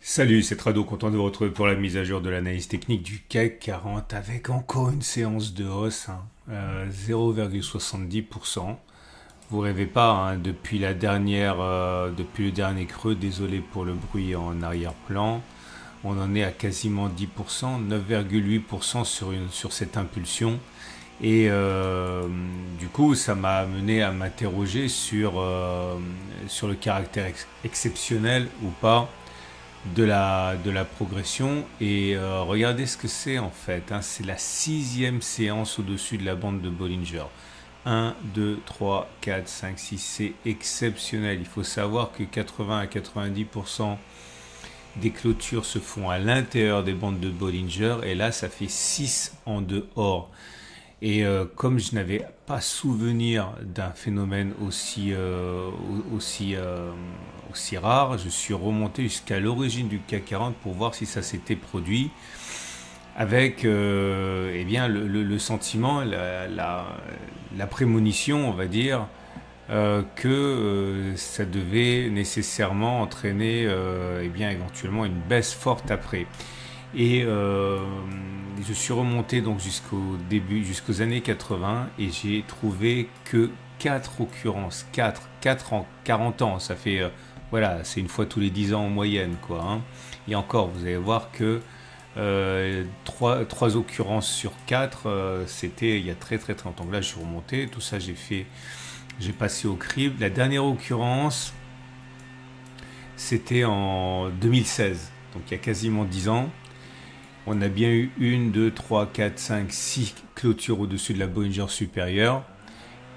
Salut, c'est Trado, content de vous retrouver pour la mise à jour de l'analyse technique du CAC 40 avec encore une séance de hausse, 0,70%. Vous rêvez pas, depuis depuis le dernier creux, désolé pour le bruit en arrière-plan, on en est à quasiment 10%, 9,8% sur cette impulsion. Et du coup, ça m'a amené à m'interroger sur le caractère exceptionnel ou pas de la progression. Et regardez ce que c'est en fait, c'est la sixième séance au-dessus de la bande de Bollinger. 1, 2, 3, 4, 5, 6, c'est exceptionnel. Il faut savoir que 80 à 90% des clôtures se font à l'intérieur des bandes de Bollinger, et là ça fait 6 en dehors. Et comme je n'avais pas souvenir d'un phénomène aussi rare, je suis remonté jusqu'à l'origine du CAC 40 pour voir si ça s'était produit, avec eh bien, le sentiment, la prémonition, on va dire, que ça devait nécessairement entraîner eh bien, éventuellement une baisse forte après. Et je suis remonté donc jusqu'aux années 80, et j'ai trouvé que 4 occurrences, 4 en 40 ans, ça fait, voilà, c'est une fois tous les 10 ans en moyenne, quoi. Et encore, vous allez voir que 3 occurrences sur 4, c'était il y a très longtemps. Là, je suis remonté, tout ça j'ai passé au crible. La dernière occurrence, c'était en 2016, donc il y a quasiment 10 ans. On a bien eu 1, 2, 3, 4, 5, 6 clôtures au-dessus de la Bollinger supérieure.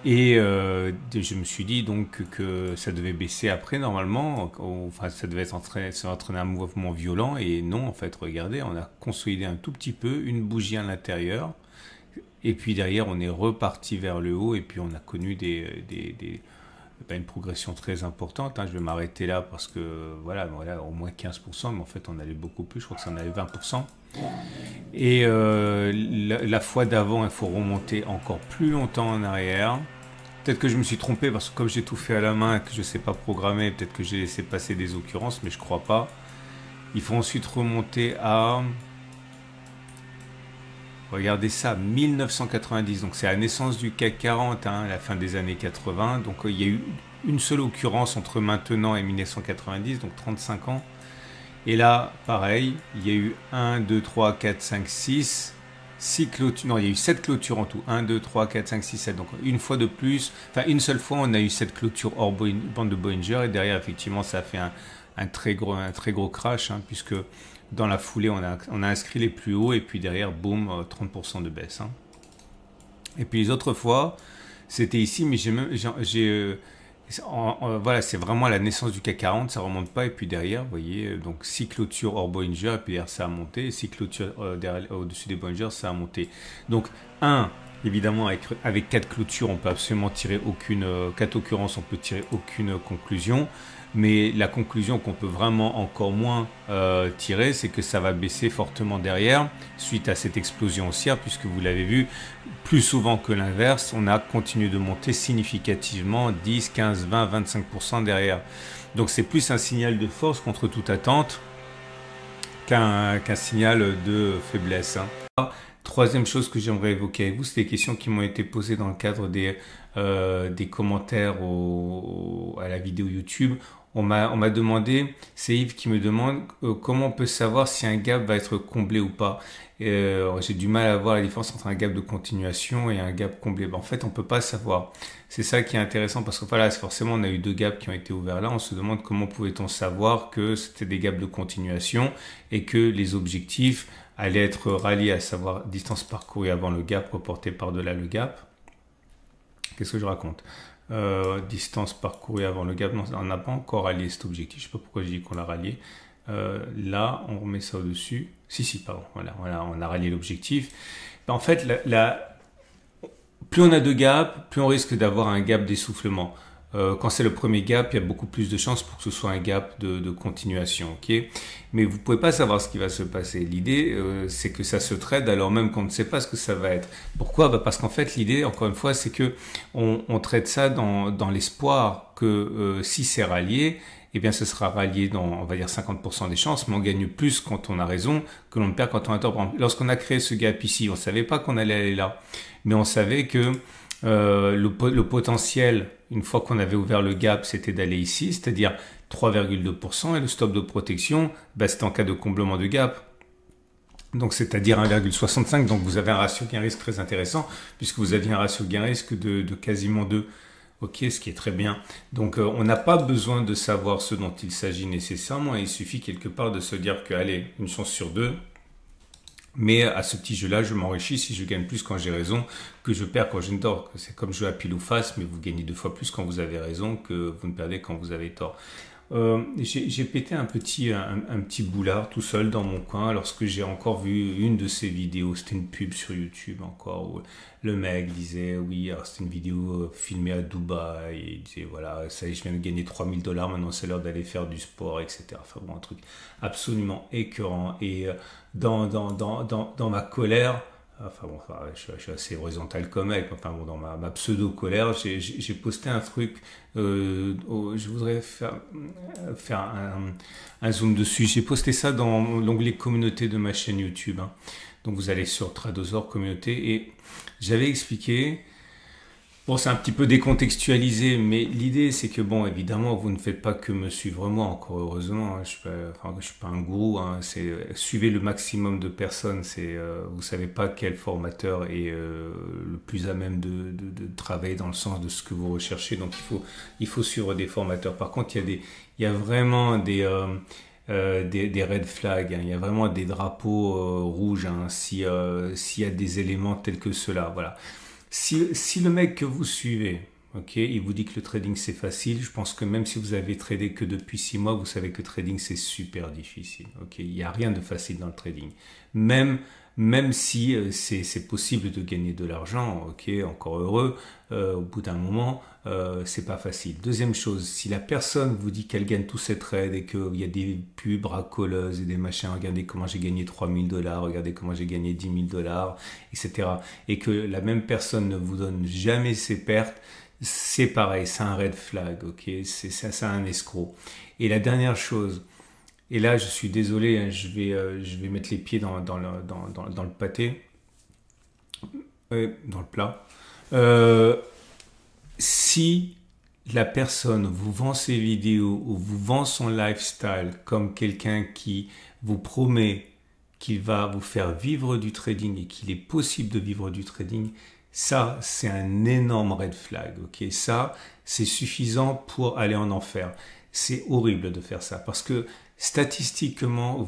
Et je me suis dit donc que ça devait baisser après normalement. Enfin, ça devait entraîner un mouvement violent. Et non, en fait, regardez, on a consolidé un tout petit peu, une bougie à l'intérieur. Et puis derrière, on est reparti vers le haut. Et puis on a connu une progression très importante. Je vais m'arrêter là parce que voilà, au moins 15%. Mais en fait, on allait beaucoup plus. Je crois que ça en allait 20%. Et la fois d'avant, il faut remonter encore plus longtemps en arrière. Peut-être que je me suis trompé parce que comme j'ai tout fait à la main et que je ne sais pas programmer, peut-être que j'ai laissé passer des occurrences, mais je ne crois pas. Il faut ensuite remonter à... Regardez ça, 1990. Donc c'est la naissance du CAC 40, la fin des années 80. Donc il y a eu une seule occurrence entre maintenant et 1990, donc 35 ans. Et là, pareil, il y a eu 1, 2, 3, 4, 5, 6 clôtures. Non, il y a eu 7 clôtures en tout. 1, 2, 3, 4, 5, 6, 7. Donc une fois de plus, une seule fois, on a eu 7 clôtures hors bande de Bollinger. Et derrière, effectivement, ça a fait un très gros crash, puisque dans la foulée, on a inscrit les plus hauts. Et puis derrière, boum, 30% de baisse. Et puis les autres fois, c'était ici, mais voilà, c'est vraiment la naissance du CAC 40, ça remonte pas. Et puis derrière, vous voyez, donc 6 clôtures hors Bollinger, et puis derrière ça a monté, 6 clôtures au-dessus des Bollinger, ça a monté. Donc évidemment, avec 4 clôtures, on peut absolument tirer 4 occurrences, on peut tirer aucune conclusion. Mais la conclusion qu'on peut vraiment encore moins tirer, c'est que ça va baisser fortement derrière, suite à cette explosion haussière, puisque vous l'avez vu, plus souvent que l'inverse, on a continué de monter significativement 10, 15, 20, 25% derrière. Donc c'est plus un signal de force contre toute attente qu'un signal de faiblesse. Troisième chose que j'aimerais évoquer avec vous, c'est des questions qui m'ont été posées dans le cadre des commentaires à la vidéo YouTube. On m'a demandé, c'est Yves qui me demande comment on peut savoir si un gap va être comblé ou pas. J'ai du mal à voir la différence entre un gap de continuation et un gap comblé. En fait, on peut pas savoir. C'est ça qui est intéressant parce que voilà, forcément, on a eu 2 gaps qui ont été ouverts là. On se demande comment pouvait-on savoir que c'était des gaps de continuation et que les objectifs allaient être ralliés, à savoir distance parcourue avant le gap reporté par-delà le gap. Qu'est-ce que je raconte? Distance parcourue avant le gap, non, on n'a pas encore rallié cet objectif, je ne sais pas pourquoi je dis qu'on l'a rallié. Là, on remet ça au-dessus. Pardon, voilà, on a rallié l'objectif. En fait, plus on a de gaps, plus on risque d'avoir un gap d'essoufflement. Quand c'est le premier gap, il y a beaucoup plus de chances pour que ce soit un gap de continuation, ok? Mais vous pouvez pas savoir ce qui va se passer. L'idée, c'est que ça se trade alors même qu'on ne sait pas ce que ça va être. Pourquoi? Parce qu'en fait, l'idée, encore une fois, c'est que on traite ça dans l'espoir que si c'est rallié, eh bien, ce sera rallié dans, on va dire, 50% des chances, mais on gagne plus quand on a raison que l'on perd quand on a tort. Lorsqu'on a créé ce gap ici, on savait pas qu'on allait aller là, mais on savait que le potentiel, une fois qu'on avait ouvert le gap, c'était d'aller ici, c'est-à-dire 3,2%, et le stop de protection, c'était en cas de comblement de gap. Donc, c'est-à-dire 1,65. Donc, vous avez un ratio gain-risque très intéressant, puisque vous aviez un ratio gain-risque de quasiment 2. Ok, ce qui est très bien. Donc, on n'a pas besoin de savoir ce dont il s'agit nécessairement. Il suffit quelque part de se dire que, allez, une chance sur deux. Mais à ce petit jeu-là, je m'enrichis si je gagne plus quand j'ai raison que je perds quand j'ai tort. C'est comme jouer à pile ou face, mais vous gagnez 2 fois plus quand vous avez raison que vous ne perdez quand vous avez tort. J'ai pété un petit boulard tout seul dans mon coin lorsque j'ai encore vu une de ces vidéos. C'était une pub sur YouTube encore où le mec disait oui, alors c'était une vidéo filmée à Dubaï et il disait voilà, ça y est, je viens de gagner 3000 $, maintenant c'est l'heure d'aller faire du sport, etc. Enfin bon, un truc absolument écœurant. Et dans ma colère, enfin bon, je suis assez horizontal comme mec. Enfin bon, dans ma pseudo colère, j'ai posté un truc. Je voudrais faire un zoom dessus. J'ai posté ça dans l'onglet communauté de ma chaîne YouTube. Hein. Donc vous allez sur Tradosaur communauté et j'avais expliqué. Bon, c'est un petit peu décontextualisé, mais l'idée, c'est que, bon, évidemment, vous ne faites pas que me suivre moi, encore heureusement. Hein, je suis pas un gourou. Hein, suivez le maximum de personnes. Vous savez pas quel formateur est le plus à même de travailler dans le sens de ce que vous recherchez. Donc, il faut suivre des formateurs. Par contre, il y a vraiment des red flags. Hein, il y a vraiment des drapeaux rouges. Hein, s'il y a des éléments tels que ceux-là, voilà. Si le mec que vous suivez, ok, il vous dit que le trading c'est facile, je pense que même si vous avez tradé que depuis 6 mois, vous savez que le trading c'est super difficile. Ok, il n'y a rien de facile dans le trading. Même si c'est possible de gagner de l'argent, ok, encore heureux, au bout d'un moment, c'est pas facile. Deuxième chose, si la personne vous dit qu'elle gagne tous ses trades et qu'il y a des pubs racoleuses et des machins, regardez comment j'ai gagné 3000 $, regardez comment j'ai gagné 10 000 $, etc. Et que la même personne ne vous donne jamais ses pertes, c'est pareil, c'est un red flag, ok, c'est un escroc. Et la dernière chose, et là, je suis désolé, hein, je vais mettre les pieds dans le pâté, dans le plat. Si la personne vous vend ses vidéos ou vous vend son lifestyle comme quelqu'un qui vous promet qu'il va vous faire vivre du trading et qu'il est possible de vivre du trading, ça, c'est un énorme red flag. Ok, ça, c'est suffisant pour aller en enfer. C'est horrible de faire ça parce que statistiquement,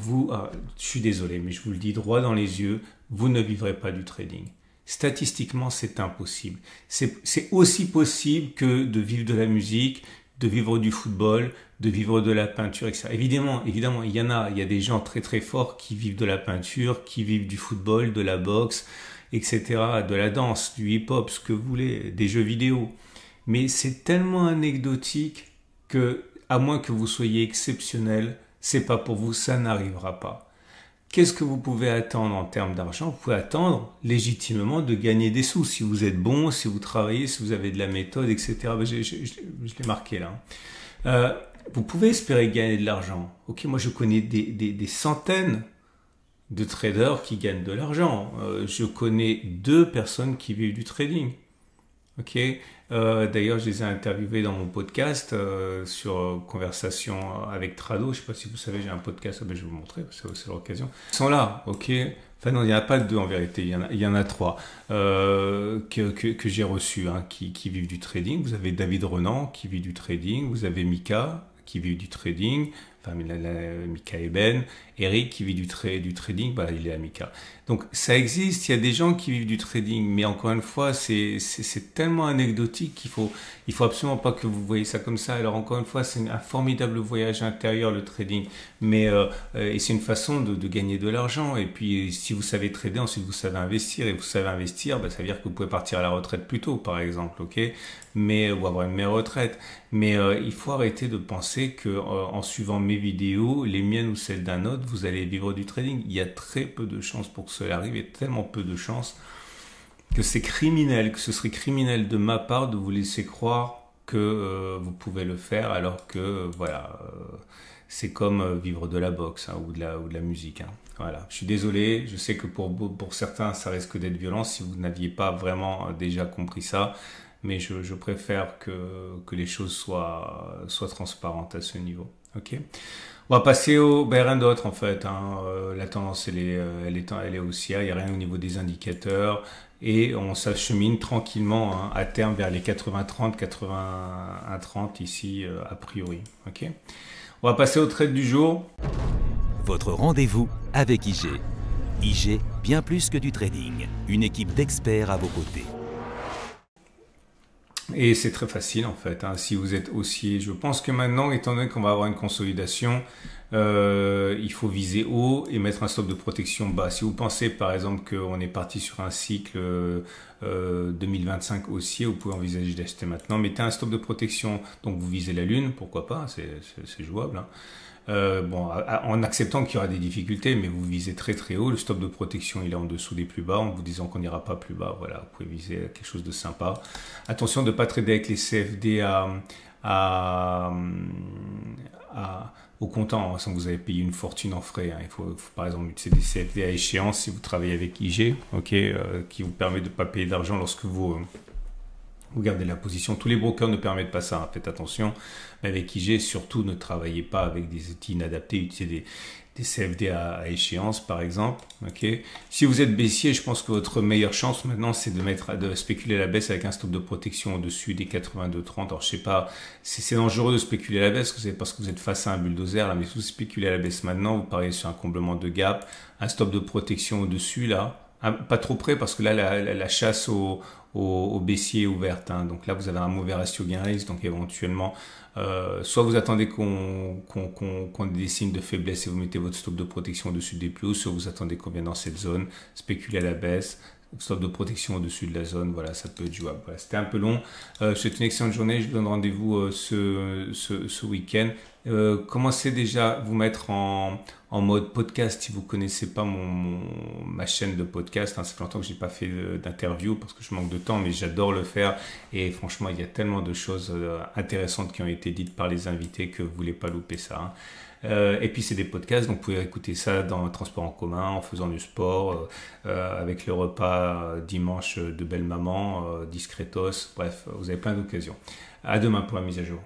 je suis désolé, mais je vous le dis droit dans les yeux, vous ne vivrez pas du trading. Statistiquement, c'est impossible. C'est aussi possible que de vivre de la musique, de vivre du football, de vivre de la peinture, etc. Évidemment, il y a des gens très très forts qui vivent de la peinture, qui vivent du football, de la boxe, etc., de la danse, du hip-hop, ce que vous voulez, des jeux vidéo. Mais c'est tellement anecdotique que, à moins que vous soyez exceptionnel, c'est pas pour vous, ça n'arrivera pas. Qu'est-ce que vous pouvez attendre en termes d'argent? Vous pouvez attendre légitimement de gagner des sous si vous êtes bon, si vous travaillez, si vous avez de la méthode, etc. Je l'ai marqué là. Vous pouvez espérer gagner de l'argent. Ok, moi je connais des centaines de traders qui gagnent de l'argent. Je connais 2 personnes qui vivent du trading. Ok. D'ailleurs, je les ai interviewés dans mon podcast sur conversation avec Trado. Je ne sais pas si vous savez, j'ai un podcast. Je vais vous montrer, c'est l'occasion. Ils sont là, ok. Enfin non, il n'y en a pas 2 en vérité. Il y en a 3 que j'ai reçus, hein, qui vivent du trading. Vous avez David Renan qui vit du trading. Vous avez Mika qui vit du trading. enfin Mika Eben, Eric qui vit du trading, bah, il est à Mika. Donc ça existe, il y a des gens qui vivent du trading, mais encore une fois, c'est tellement anecdotique il faut absolument pas que vous voyez ça comme ça. Alors encore une fois, c'est un formidable voyage intérieur le trading, mais et c'est une façon de gagner de l'argent. Et puis si vous savez trader, ensuite vous savez investir, et vous savez investir, bah, ça veut dire que vous pouvez partir à la retraite plus tôt, par exemple, ok, mais ou avoir une meilleure retraite. Mais il faut arrêter de penser que en suivant mes vidéos, les miennes ou celles d'un autre, vous allez vivre du trading. Il y a très peu de chances pour que cela arrive, et tellement peu de chances que c'est criminel, que ce serait criminel de ma part de vous laisser croire que vous pouvez le faire, alors que voilà, c'est comme vivre de la boxe, hein, ou de la musique, hein. Voilà, je suis désolé, je sais que pour certains ça risque d'être violent si vous n'aviez pas vraiment déjà compris ça, mais je préfère que les choses soient transparentes à ce niveau. Ok. On va passer au rien d'autre en fait, hein. La tendance elle est haussière, il n'y a rien au niveau des indicateurs, et on s'achemine tranquillement, hein, à terme vers les 80-30, 81-30 ici a priori. Ok. On va passer au trade du jour. Votre rendez-vous avec IG. IG, bien plus que du trading. Une équipe d'experts à vos côtés. Et c'est très facile en fait, hein, si vous êtes haussier. Je pense que maintenant, étant donné qu'on va avoir une consolidation, il faut viser haut et mettre un stop de protection bas. Si vous pensez par exemple qu'on est parti sur un cycle 2025 haussier, vous pouvez envisager d'acheter maintenant. Mettez un stop de protection, donc vous visez la lune, pourquoi pas, c'est jouable, hein. Bon, en acceptant qu'il y aura des difficultés, mais vous visez très très haut. Le stop de protection il est en dessous des plus bas, en vous disant qu'on n'ira pas plus bas. Voilà, vous pouvez viser quelque chose de sympa. Attention de ne pas trader avec les CFD au comptant, hein, sans que vous avez payé une fortune en frais, hein. Il faut par exemple utiliser des CFD à échéance si vous travaillez avec IG, ok, qui vous permet de ne pas payer d'argent lorsque vous gardez la position. Tous les brokers ne permettent pas ça, hein. Faites attention. Mais avec IG, surtout, ne travaillez pas avec des outils inadaptés. Utilisez des CFD à échéance, par exemple. Okay. Si vous êtes baissier, je pense que votre meilleure chance maintenant, c'est de spéculer à la baisse avec un stop de protection au-dessus des 82,30. Alors, je sais pas, c'est dangereux de spéculer à la baisse parce que vous êtes face à un bulldozer, là, mais si vous spéculez à la baisse maintenant, vous pariez sur un comblement de gap, un stop de protection au-dessus, là, pas trop près, parce que là, la chasse au baissier est ouverte, hein. Donc là, vous avez un mauvais ratio gain-risque, donc éventuellement, soit vous attendez qu'on ait des signes de faiblesse et vous mettez votre stop de protection au-dessus des plus hauts, soit vous attendez qu'on vienne dans cette zone, spéculer à la baisse, stop de protection au-dessus de la zone, voilà, ça peut être jouable. Voilà, c'était un peu long. Je vous souhaite une excellente journée, je vous donne rendez-vous ce week-end. Commencez déjà à vous mettre en mode podcast si vous connaissez pas ma chaîne de podcast, hein. Ça fait longtemps que j'ai pas fait d'interview parce que je manque de temps, mais j'adore le faire, et franchement il y a tellement de choses intéressantes qui ont été dites par les invités que vous voulez pas louper ça, hein. Et puis c'est des podcasts, donc vous pouvez écouter ça dans le transport en commun, en faisant du sport, avec le repas dimanche de belle maman, discretos, bref, vous avez plein d'occasions. À demain pour la mise à jour.